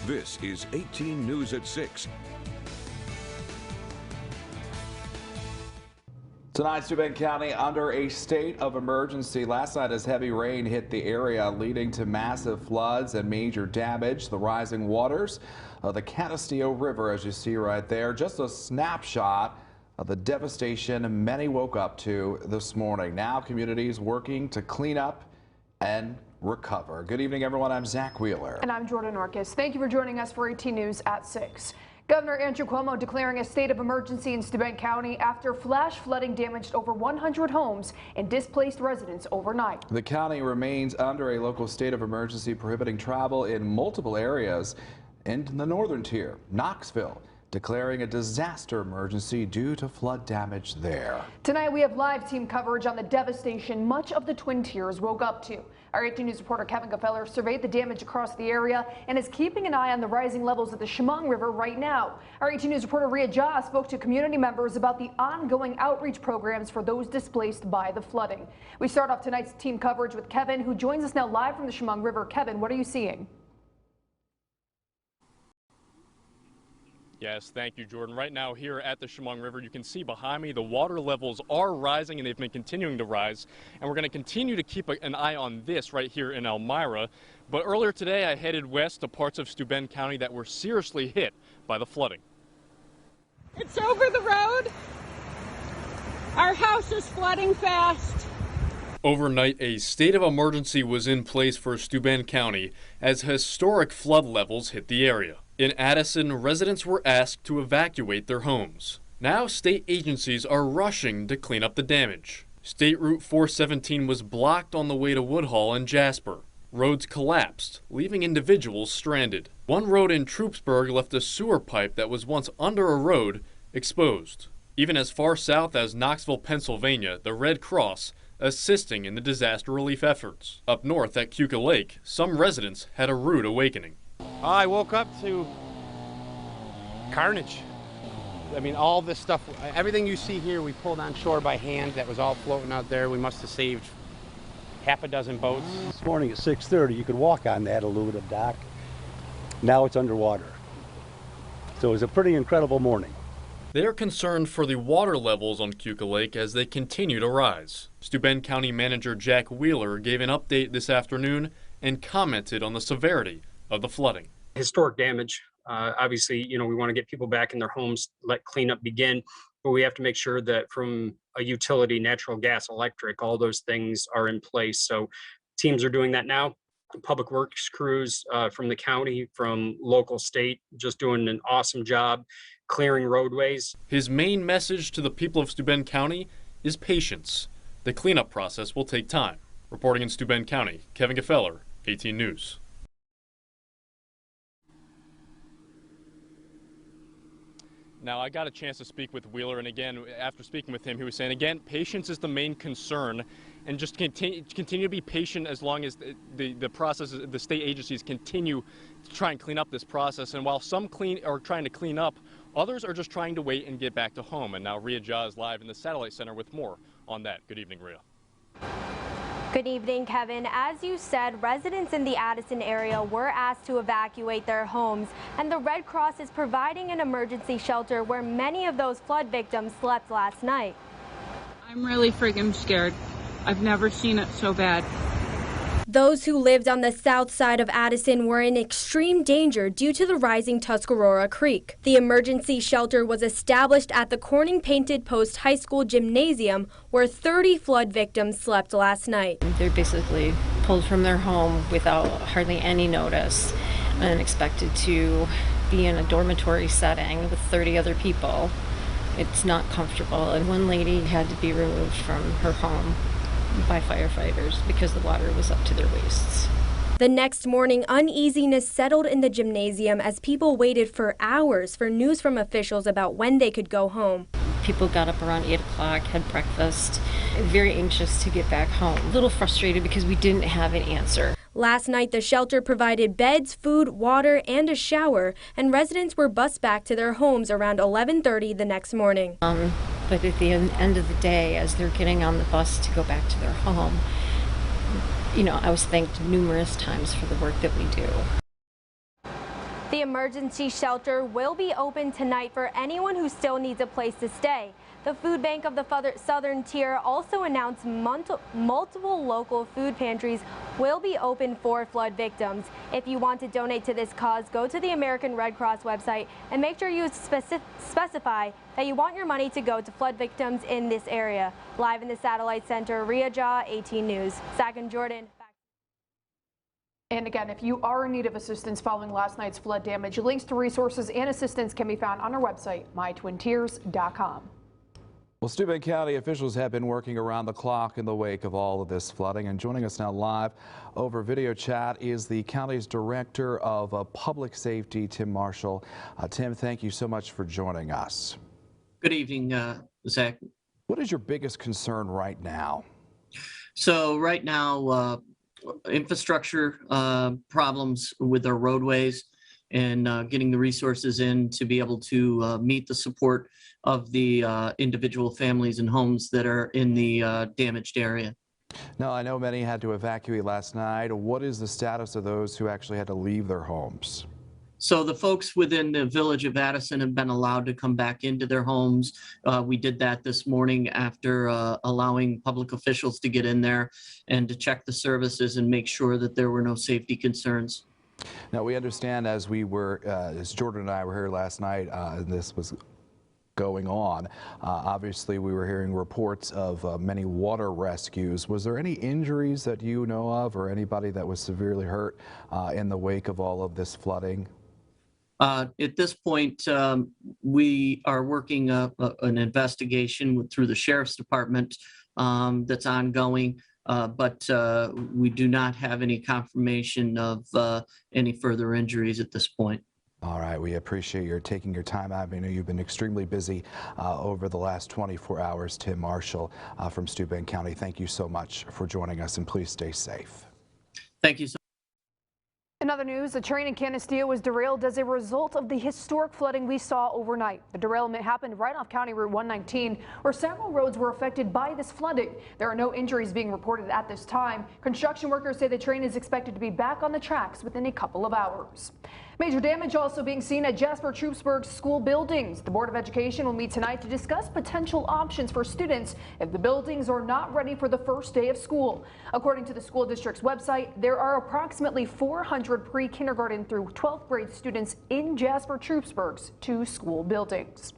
This is 18 News at 6. Tonight, Steuben County under a state of emergency. Last night, as heavy rain hit the area, leading to massive floods and major damage. The rising waters of the Canisteo River, as you see right there, just a snapshot of the devastation many woke up to this morning. Now, communities working to clean up and recover. Good evening, everyone. I'm Zach Wheeler. And I'm Jordan Orcas. Thank you for joining us for 18 News at 6. Governor Andrew Cuomo declaring a state of emergency in Steuben County after flash flooding damaged over 100 homes and displaced residents overnight. The county remains under a local state of emergency prohibiting travel in multiple areas in the northern tier. Knoxville declaring a disaster emergency due to flood damage there. Tonight we have live team coverage on the devastation much of the Twin Tiers woke up to. Our 18 News reporter Kevin Gefeller surveyed the damage across the area and is keeping an eye on the rising levels of the Chemung River right now. Our 18 News reporter Rhea Jha spoke to community members about the ongoing outreach programs for those displaced by the flooding. We start off tonight's team coverage with Kevin, who joins us now live from the Chemung River. Kevin, what are you seeing? Yes, thank you, Jordan. Right now here at the Chemung River, you can see behind me the water levels are rising and they've been continuing to rise. And we're going to continue to keep an eye on this right here in Elmira. But earlier today, I headed west to parts of Steuben County that were seriously hit by the flooding. It's over the road. Our house is flooding fast. Overnight, a state of emergency was in place for Steuben County as historic flood levels hit the area. In Addison, residents were asked to evacuate their homes. Now state agencies are rushing to clean up the damage. State Route 417 was blocked on the way to Woodhull and Jasper. Roads collapsed, leaving individuals stranded. One road in Troopsburg left a sewer pipe that was once under a road exposed. Even as far south as Knoxville, Pennsylvania, the Red Cross assisting in the disaster relief efforts. Up north at Keuka Lake, some residents had a rude awakening. I woke up to carnage. I mean, all this stuff, everything you see here, we pulled on shore by hand. That was all floating out there. We must have saved half a dozen boats. This morning at 6:30, you could walk on that aluminum dock. Now it's underwater. So it was a pretty incredible morning. They're concerned for the water levels on Keuka Lake as they continue to rise. Steuben County Manager Jack Wheeler gave an update this afternoon and commented on the severity of the flooding. Historic damage. Obviously, we want to get people back in their homes, let cleanup begin, but we have to make sure that from a utility, natural gas, electric, all those things are in place. So teams are doing that now. Public works crews from the county, from local, state, just doing an awesome job clearing roadways. His main message to the people of Steuben County is patience. The cleanup process will take time. Reporting in Steuben County, Kevin Gefeller, 18 News. Now, I got a chance to speak with Wheeler, and again, after speaking with him, he was saying, again, patience is the main concern, and just continue to be patient as long as the process, the state agencies continue to try and clean up this process. And while some are trying to clean up, others are just trying to wait and get back to home. And now Rhea Jha is live in the Satellite Center with more on that. Good evening, Rhea. Good evening, Kevin. As you said, residents in the Addison area were asked to evacuate their homes, and the Red Cross is providing an emergency shelter where many of those flood victims slept last night. I'm really friggin' scared. I've never seen it so bad. Those who lived on the south side of Addison were in extreme danger due to the rising Tuscarora Creek. The emergency shelter was established at the Corning Painted Post High School gymnasium, where 30 flood victims slept last night. They're basically pulled from their home without hardly any notice and expected to be in a dormitory setting with 30 other people. It's not comfortable, and one lady had to be removed from her home by firefighters because the water was up to their waists. The next morning, uneasiness settled in the gymnasium as people waited for hours for news from officials about when they could go home. People got up around 8 o'clock, had breakfast, very anxious to get back home. A little frustrated because we didn't have an answer. Last night, the shelter provided beds, food, water, and a shower, and residents were bused back to their homes around 11:30 the next morning. But at the end of the day, as they're getting on the bus to go back to their home, I was thanked numerous times for the work that we do. The emergency shelter will be open tonight for anyone who still needs a place to stay. The Food Bank of the Southern Tier also announced multiple local food pantries will be open for flood victims. If you want to donate to this cause, go to the American Red Cross website and make sure you specify that you want your money to go to flood victims in this area. Live in the Satellite Center, Rhea Jha, 18 News. Zach and Jordan. And again, if you are in need of assistance following last night's flood damage, links to resources and assistance can be found on our website, mytwintiers.com. Well, Steuben County officials have been working around the clock in the wake of all of this flooding. And joining us now live over video chat is the county's Director of Public Safety, Tim Marshall. Tim, thank you so much for joining us. Good evening, Zach. What is your biggest concern right now? So right now, infrastructure problems with our roadways and getting the resources in to be able to meet the support of the individual families and homes that are in the damaged area. Now, I know many had to evacuate last night. What is the status of those who actually had to leave their homes? So the folks within the village of Addison have been allowed to come back into their homes. We did that this morning after allowing public officials to get in there and to check the services and make sure that there were no safety concerns. Now, we understand as Jordan and I were here last night, and this was going on, obviously we were hearing reports of many water rescues. Was there any injuries that you know of or anybody that was severely hurt in the wake of all of this flooding? At this point, we are working an investigation through the Sheriff's Department that's ongoing, but we do not have any confirmation of any further injuries at this point. All right, we appreciate your taking your time out. I know you've been extremely busy over the last 24 hours. Tim Marshall from Steuben County, thank you so much for joining us, and please stay safe. Thank you so much. In other news, a train in Canisteo was derailed as a result of the historic flooding we saw overnight. The derailment happened right off County Route 119, where several roads were affected by this flooding. There are no injuries being reported at this time. Construction workers say the train is expected to be back on the tracks within a couple of hours. Major damage also being seen at Jasper-Troopsburg's school buildings. The Board of Education will meet tonight to discuss potential options for students if the buildings are not ready for the first day of school. According to the school district's website, there are approximately 400 pre-kindergarten through 12th grade students in Jasper-Troopsburg's two school buildings.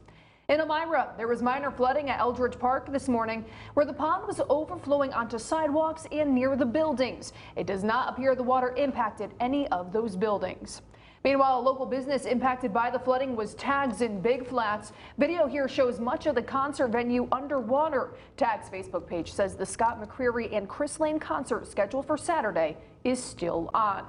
In Elmira, there was minor flooding at Eldridge Park this morning, where the pond was overflowing onto sidewalks and near the buildings. It does not appear the water impacted any of those buildings. Meanwhile, a local business impacted by the flooding was Tags in Big Flats. Video here shows much of the concert venue underwater. Tags' Facebook page says the Scott McCreery and Chris Lane concert scheduled for Saturday is still on.